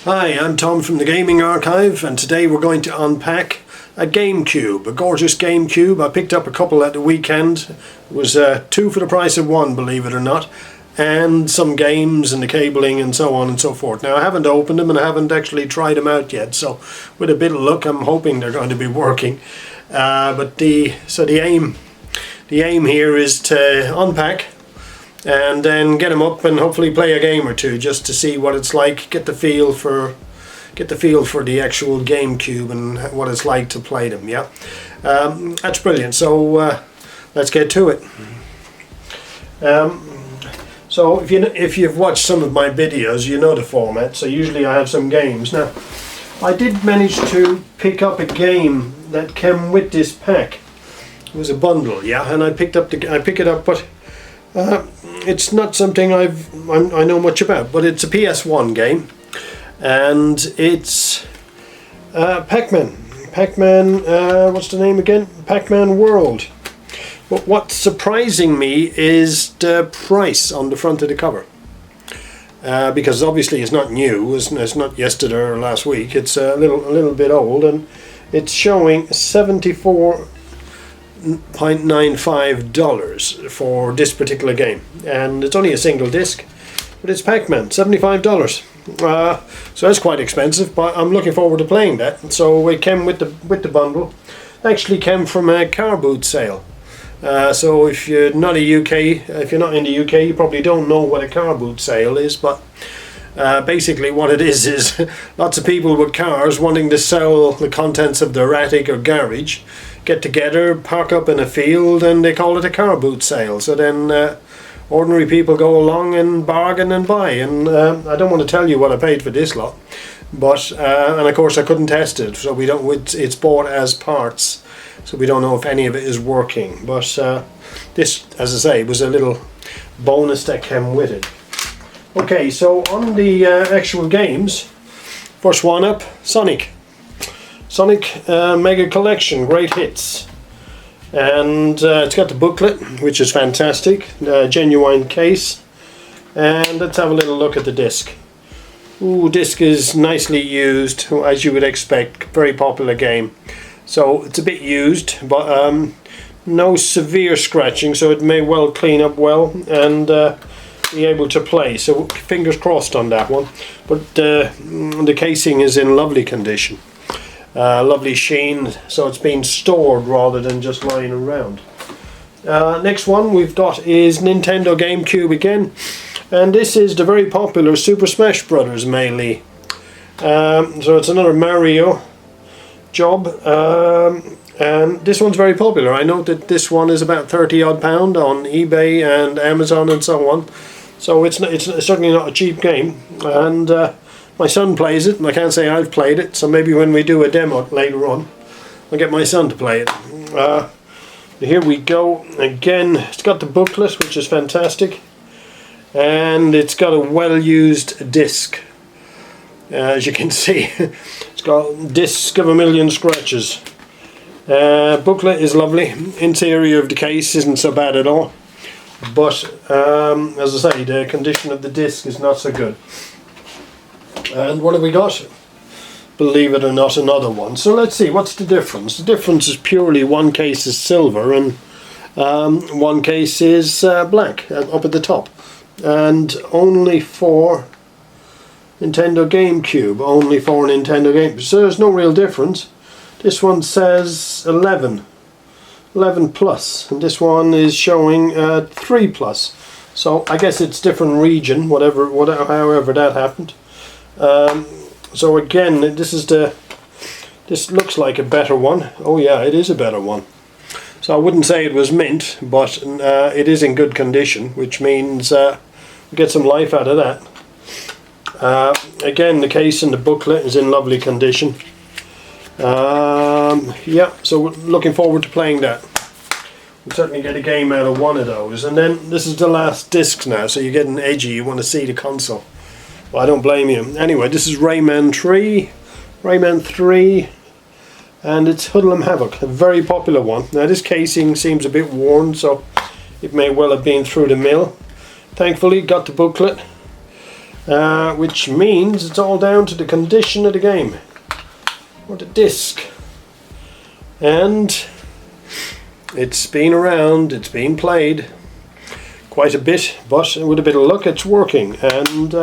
Hi, I'm Tom from the Gaming Archive, and today we're going to unpack a GameCube, a gorgeous GameCube. I picked up a couple at the weekend. It was two for the price of one, believe it or not, and some games and the cabling and so on and so forth. Now I haven't opened them and I haven't actually tried them out yet, so with a bit of luck I'm hoping they're going to be working. But the aim here is to unpack and then get them up and hopefully play a game or two just to see what it's like, get the feel for the actual GameCube and what it's like to play them. Yeah, that's brilliant. So let's get to it. So if you've watched some of my videos, you know the format. So usually I have some games. Now I did manage to pick up a game that came with this pack. It was a bundle, yeah, and I pick it up, but it's not something I know much about. But it's a PS1 game, and it's Pac-Man. What's the name again? Pac-Man World. But what's surprising me is the price on the front of the cover, because obviously it's not new. It's not yesterday or last week. It's a little bit old, and it's showing $74.95 for this particular game, and it's only a single disc, but it's Pac-Man, $75. So that's quite expensive, but I'm looking forward to playing that. So it came with the bundle. It actually came from a car boot sale. So if you're not in the UK, you probably don't know what a car boot sale is, but basically what it is lots of people with cars wanting to sell the contents of their attic or garage get together, park up in a field, and they call it a car boot sale. So then ordinary people go along and bargain and buy, and I don't want to tell you what I paid for this lot, but and of course I couldn't test it, so it's bought as parts, so we don't know if any of it is working. But this, as I say, was a little bonus that came with it. Okay, so on the actual games, first one up, Sonic Mega Collection, Great Hits. And it's got the booklet, which is fantastic, genuine case. And let's have a little look at the disc. Ooh, disc is nicely used, as you would expect, very popular game. So it's a bit used, but no severe scratching, so it may well clean up well and be able to play. So fingers crossed on that one. But the casing is in lovely condition. Lovely sheen, so it's been stored rather than just lying around. Next one we've got is Nintendo GameCube again, and this is the very popular Super Smash Bros. Melee. So it's another Mario job, and this one's very popular. I know that this one is about £30 odd on eBay and Amazon and so on, so it's certainly not a cheap game. And my son plays it, and I can't say I've played it, so maybe when we do a demo later on, I'll get my son to play it. Here we go again. It's got the booklet, which is fantastic, and it's got a well-used disc. As you can see, it's got disc of a million scratches. Booklet is lovely. Interior of the case isn't so bad at all, but as I say, the condition of the disc is not so good. And what have we got? Believe it or not, another one. So let's see, what's the difference? The difference is purely one case is silver and one case is black up at the top. And only for Nintendo GameCube, So there's no real difference. This one says 11 plus, and this one is showing 3 plus. So I guess it's different region, however that happened. So again, this looks like a better one. Oh yeah, it is a better one. So I wouldn't say it was mint, but it is in good condition, which means we get some life out of that. Again, the case and the booklet is in lovely condition. Yeah, so we're looking forward to playing that. We'll certainly get a game out of one of those. And then this is the last disc now, so you're getting edgy, you want to see the console. Well, I don't blame you. Anyway, this is Rayman 3, and it's Hoodlum Havoc, a very popular one. Now this casing seems a bit worn, so it may well have been through the mill. Thankfully got the booklet, which means it's all down to the condition of the game or the disc. And it's been around, it's been played quite a bit, but with a bit of luck it's working, and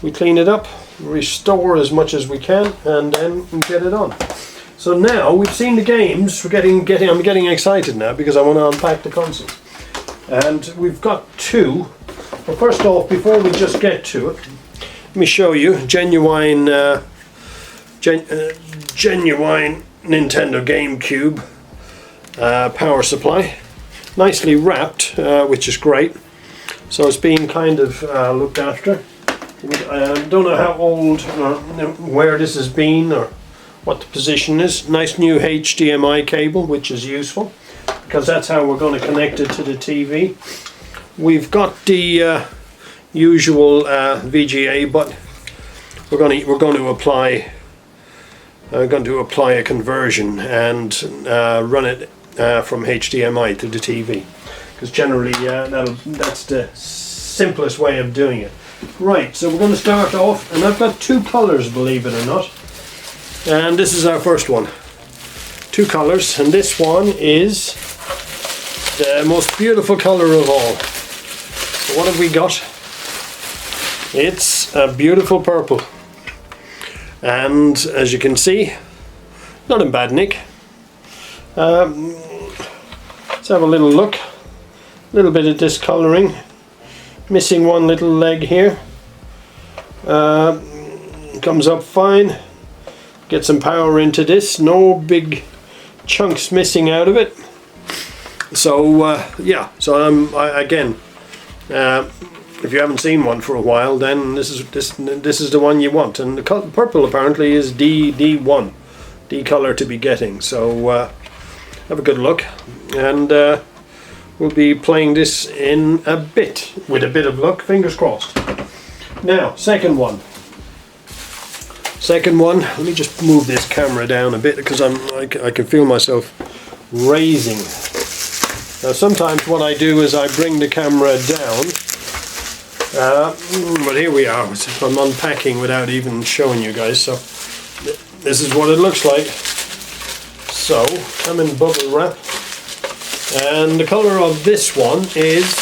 we clean it up, restore as much as we can, and then get it on. So now we've seen the games. I'm getting excited now because I want to unpack the console, and we've got two. But first off, before we just get to it, let me show you genuine Nintendo GameCube power supply, nicely wrapped, which is great. So it's been kind of looked after. I don't know how old or where this has been or what the position is. Nice new HDMI cable, which is useful because that's how we're going to connect it to the TV. We've got the usual VGA, but we're going to apply a conversion and run it from HDMI to the TV, because generally that's the simplest way of doing it. Right, so we're going to start off, and I've got two colours, believe it or not, and this is our first one. Two colours, and this one is the most beautiful colour of all. So what have we got? It's a beautiful purple, and as you can see, not in bad nick. Let's have a little look. A little bit of discolouring, missing one little leg here. Comes up fine. Get some power into this. No big chunks missing out of it. So yeah. So again, if you haven't seen one for a while, then this is the one you want. And the purple apparently is D1, D color to be getting. So have a good look, and we'll be playing this in a bit, with a bit of luck, fingers crossed. Now, second one. Let me just move this camera down a bit because I can feel myself raising. Now, sometimes what I do is I bring the camera down. But here we are. I'm unpacking without even showing you guys. So this is what it looks like. So I'm in bubble wrap, and the colour of this one is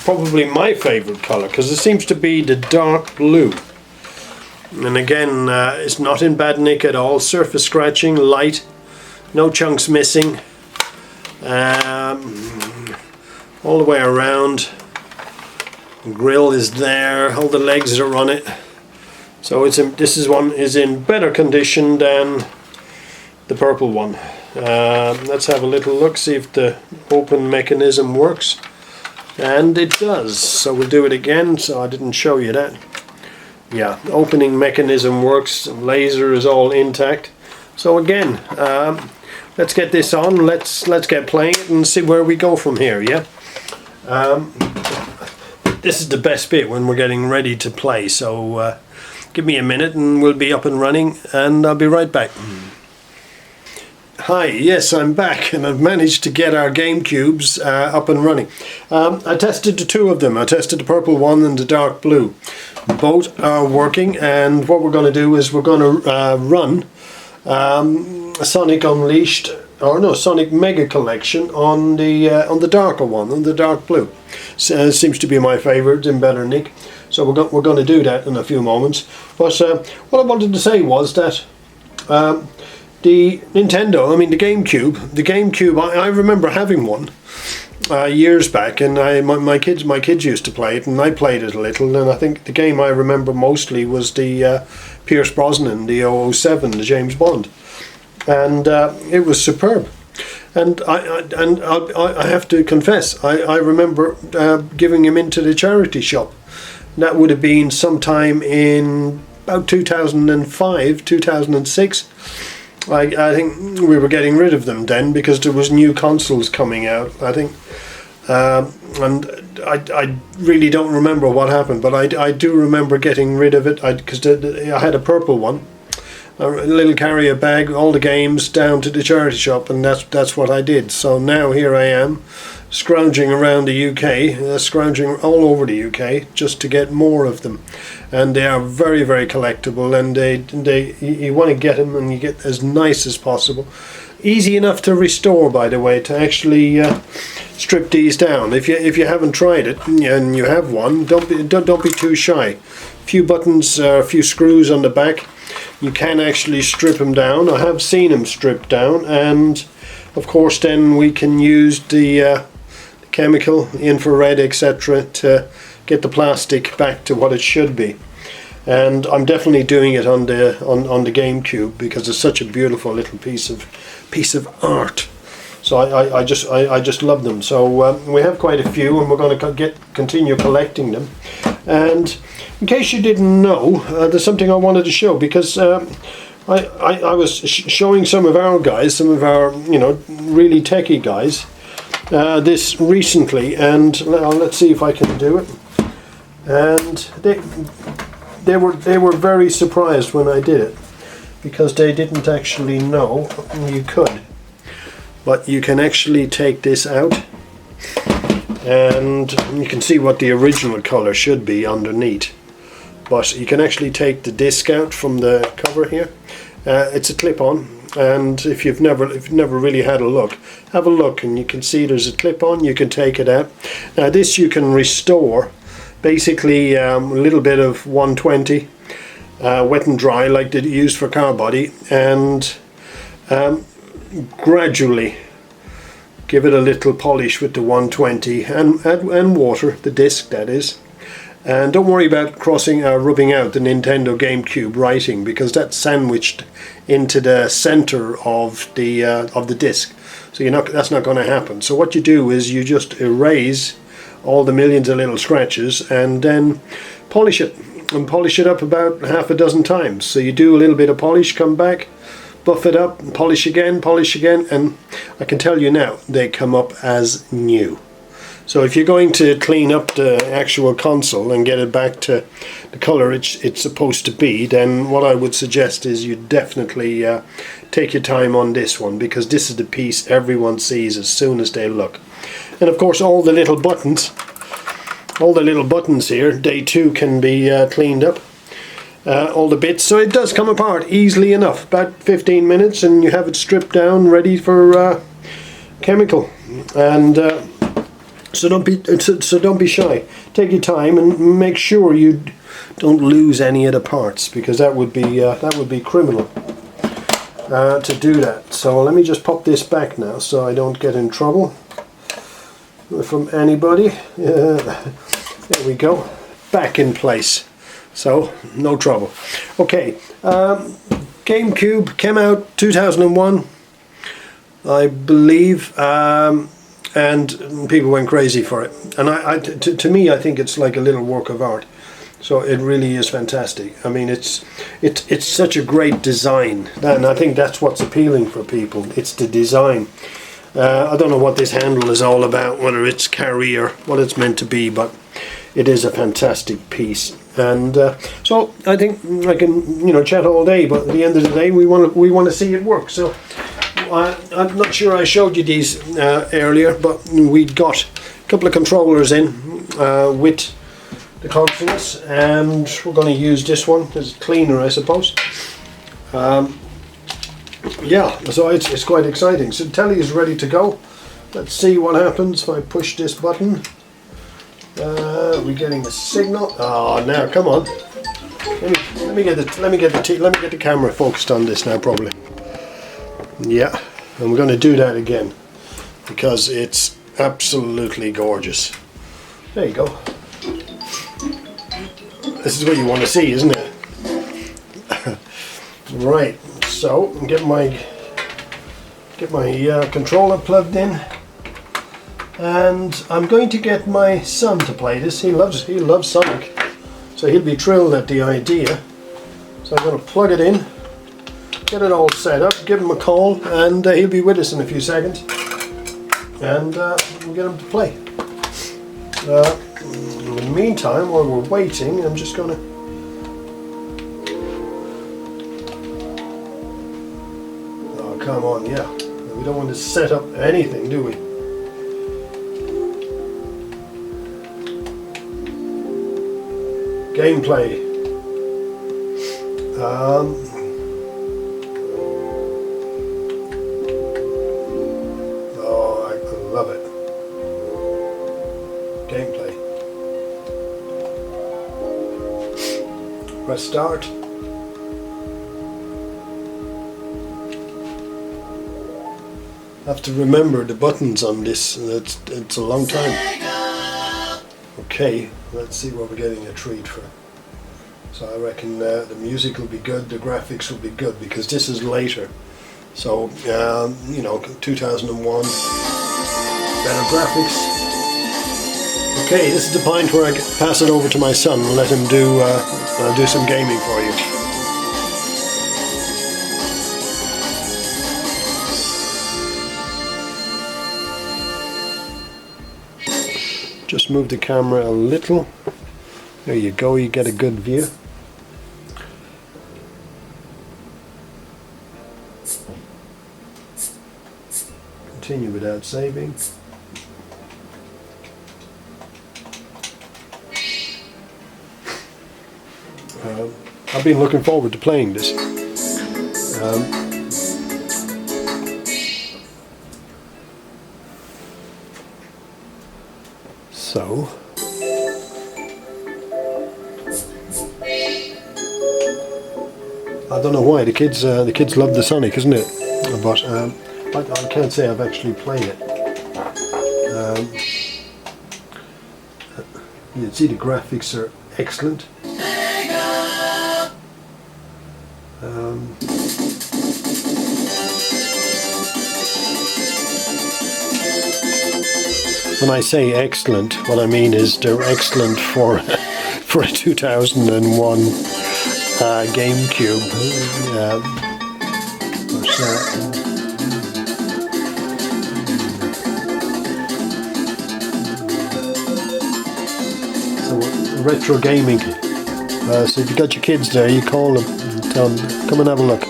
probably my favourite colour, because it seems to be the dark blue. And again, it's not in bad nick at all. Surface scratching, light, no chunks missing, all the way around. The grill is there, all the legs are on it. So this one is in better condition than the purple one. Let's have a little look, see if the open mechanism works, and it does. So we'll do it again. So I didn't show you that. Yeah, opening mechanism works. Laser is all intact. So again, let's get this on. Let's get playing it and see where we go from here. Yeah. This is the best bit when we're getting ready to play. So give me a minute and we'll be up and running, and I'll be right back. Hi, yes, I'm back, and I've managed to get our GameCubes up and running. I tested the two of them. I tested the purple one and the dark blue. Both are working, and what we're going to do is we're going to run Sonic Unleashed, or no, Sonic Mega Collection on the darker one, on the dark blue. So, seems to be my favourite, in better nick. So we're going to do that in a few moments. But what I wanted to say was that the Nintendo, I mean the GameCube, I remember having one years back, and my kids used to play it, and I played it a little, and I think the game I remember mostly was the Pierce Brosnan, the 007, the James Bond, and it was superb. And I have to confess, I remember giving him into the charity shop. That would have been sometime in about 2005, 2006. I think we were getting rid of them then because there was new consoles coming out, I think, and I really don't remember what happened, but I do remember getting rid of it because I had a purple one, a little carrier bag, all the games down to the charity shop, and that's what I did. So now here I am, scrounging around the UK, scrounging all over the UK just to get more of them, and they are very, very collectible, and you want to get them and you get as nice as possible. Easy enough to restore, by the way, to actually strip these down. If you haven't tried it and you have one, don't be too shy. A few buttons, a few screws on the back. You can actually strip them down. I have seen them stripped down, and of course then we can use the chemical, infrared, etc. to get the plastic back to what it should be. And I'm definitely doing it on the GameCube because it's such a beautiful little piece of art. So I just love them. So we have quite a few, and we're going to continue collecting them. And in case you didn't know, there's something I wanted to show, because I was showing some of our guys, some of our really techie guys, this recently, and let's see if I can do it. And they were very surprised when I did it, because they didn't actually know you could. But you can actually take this out, and you can see what the original color should be underneath. But you can actually take the disc out from the cover here. It's a clip-on, and if you've never really had a look, have a look, and you can see there's a clip-on. You can take it out. Now this you can restore. Basically a little bit of 120 wet and dry, like they use for car body, and gradually give it a little polish with the 120 and water, the disc that is. And don't worry about rubbing out the Nintendo GameCube writing, because that's sandwiched into the center of the disc, so that's not going to happen. So what you do is you just erase all the millions of little scratches, and then polish it, and polish it up about half a dozen times. So you do a little bit of polish, come back, buff it up, and polish again, and I can tell you now, they come up as new. So if you're going to clean up the actual console and get it back to the color it's supposed to be, then what I would suggest is you definitely take your time on this one, because this is the piece everyone sees as soon as they look. And of course all the little buttons here, they too can be cleaned up, all the bits. So it does come apart easily enough, about 15 minutes, and you have it stripped down, ready for chemical. And so don't be shy. Take your time and make sure you don't lose any of the parts, because that would be criminal to do that. So let me just pop this back now so I don't get in trouble from anybody. There we go, back in place, so no trouble. Okay, GameCube came out 2001, I believe, and people went crazy for it. And to me, I think it's like a little work of art. So it really is fantastic. I mean, it's such a great design, and I think that's what's appealing for people. It's the design. I don't know what this handle is all about, whether it's carry or what it's meant to be, but it is a fantastic piece. And so I think I can chat all day, but at the end of the day we want to see it work. So I'm not sure I showed you these earlier, but we got a couple of controllers in with the consoles, and we're going to use this one as a cleaner, I suppose. Yeah, so it's quite exciting. So the telly is ready to go. Let's see what happens if I push this button. We're getting a signal. Oh, now come on. Let me get the camera focused on this now, probably. Yeah, and we're going to do that again because it's absolutely gorgeous. There you go. This is what you want to see, isn't it? Right. So get my controller plugged in, and I'm going to get my son to play this. He loves Sonic, so he'll be thrilled at the idea. So I'm going to plug it in, get it all set up, give him a call, and he'll be with us in a few seconds, and we'll get him to play. In the meantime, while we're waiting, I'm just going to come on, yeah. We don't want to set up anything, do we? Gameplay. Oh, I love it. Gameplay. Press start. I have to remember the buttons on this. It's a long time. Okay, let's see what we're getting a treat for. So I reckon the music will be good, the graphics will be good, because this is later. So, you know, 2001, better graphics. Okay, this is the point where I pass it over to my son and let him do some gaming for you. Just move the camera a little. There you go, you get a good view. Continue without saving. I've been looking forward to playing this. So I don't know why the kids love the Sonic, isn't it? But I can't say I've actually played it. You can see the graphics are excellent. When I say excellent, what I mean is they're excellent for for a 2001 GameCube. So retro gaming. So if you got your kids there, you call them and tell them, come and have a look.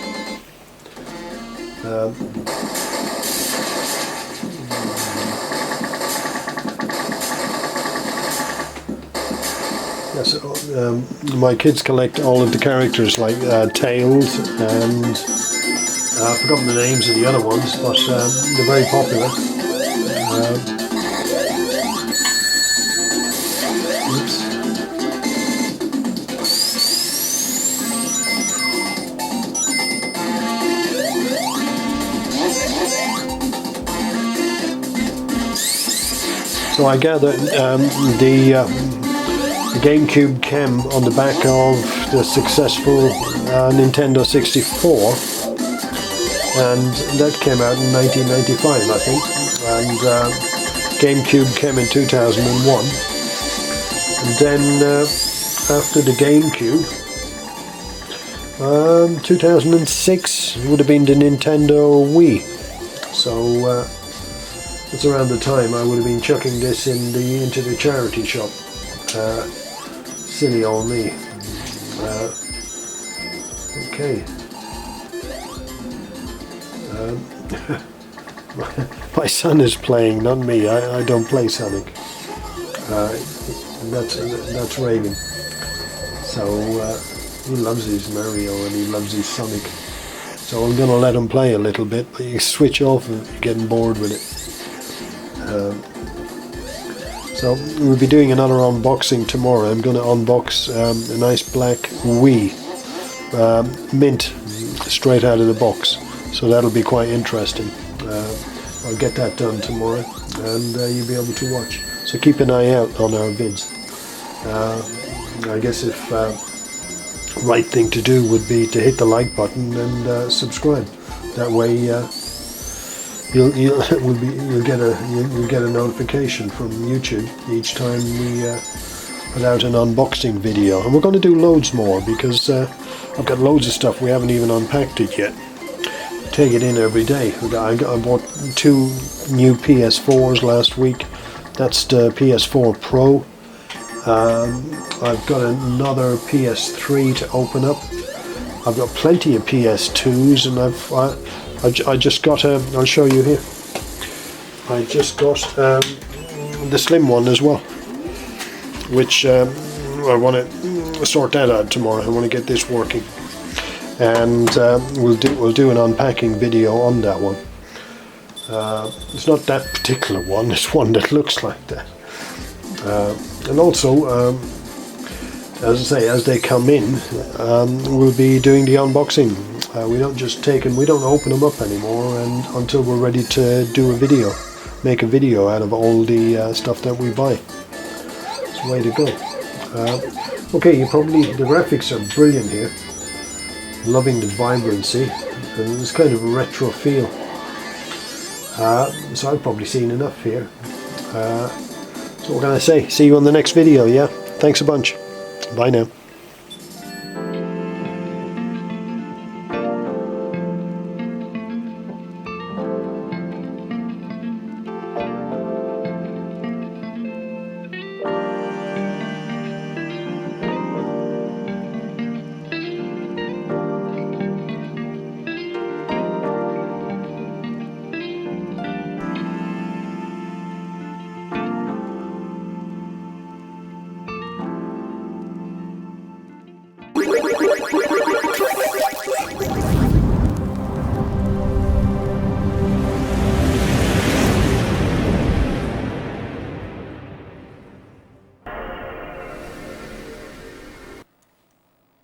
My kids collect all of the characters like Tails and I've forgotten the names of the other ones, but they're very popular. Oops. So I gather the GameCube came on the back of the successful Nintendo 64, and that came out in 1995, I think, and GameCube came in 2001, and then after the GameCube, 2006 would have been the Nintendo Wii, so it's around the time I would have been chucking this into the charity shop. Silly old me. Okay. My son is playing, not me. I don't play Sonic. That's Reagan. So he loves his Mario and he loves his Sonic. So I'm going to let him play a little bit, but you switch off if you're getting bored with it. So we'll be doing another unboxing tomorrow. I'm going to unbox a nice black Wii, mint, straight out of the box. So that'll be quite interesting. I'll get that done tomorrow, and you'll be able to watch. So keep an eye out on our vids. I guess if right thing to do would be to hit the like button and subscribe. That way you'll get a notification from YouTube each time we put out an unboxing video. And we're going to do loads more because I've got loads of stuff we haven't even unpacked it yet. Take it in every day. I bought 2 new PS4s last week. That's the PS4 Pro. I've got another PS3 to open up. I've got plenty of PS2s, and I just got I'll show you here. I just got the slim one as well, which I want to sort that out tomorrow. I want to get this working, and we'll do an unpacking video on that one. It's not that particular one, it's one that looks like that. And also, as I say, as they come in, we'll be doing the unboxing. We don't just take them, we don't open them up anymore, and until we're ready to do a video, make a video out of all the stuff that we buy. It's the way to go. Okay, the graphics are brilliant here. Loving the vibrancy, and it's kind of a retro feel. So I've probably seen enough here. So what can I say? See you on the next video, yeah? Thanks a bunch. Bye now.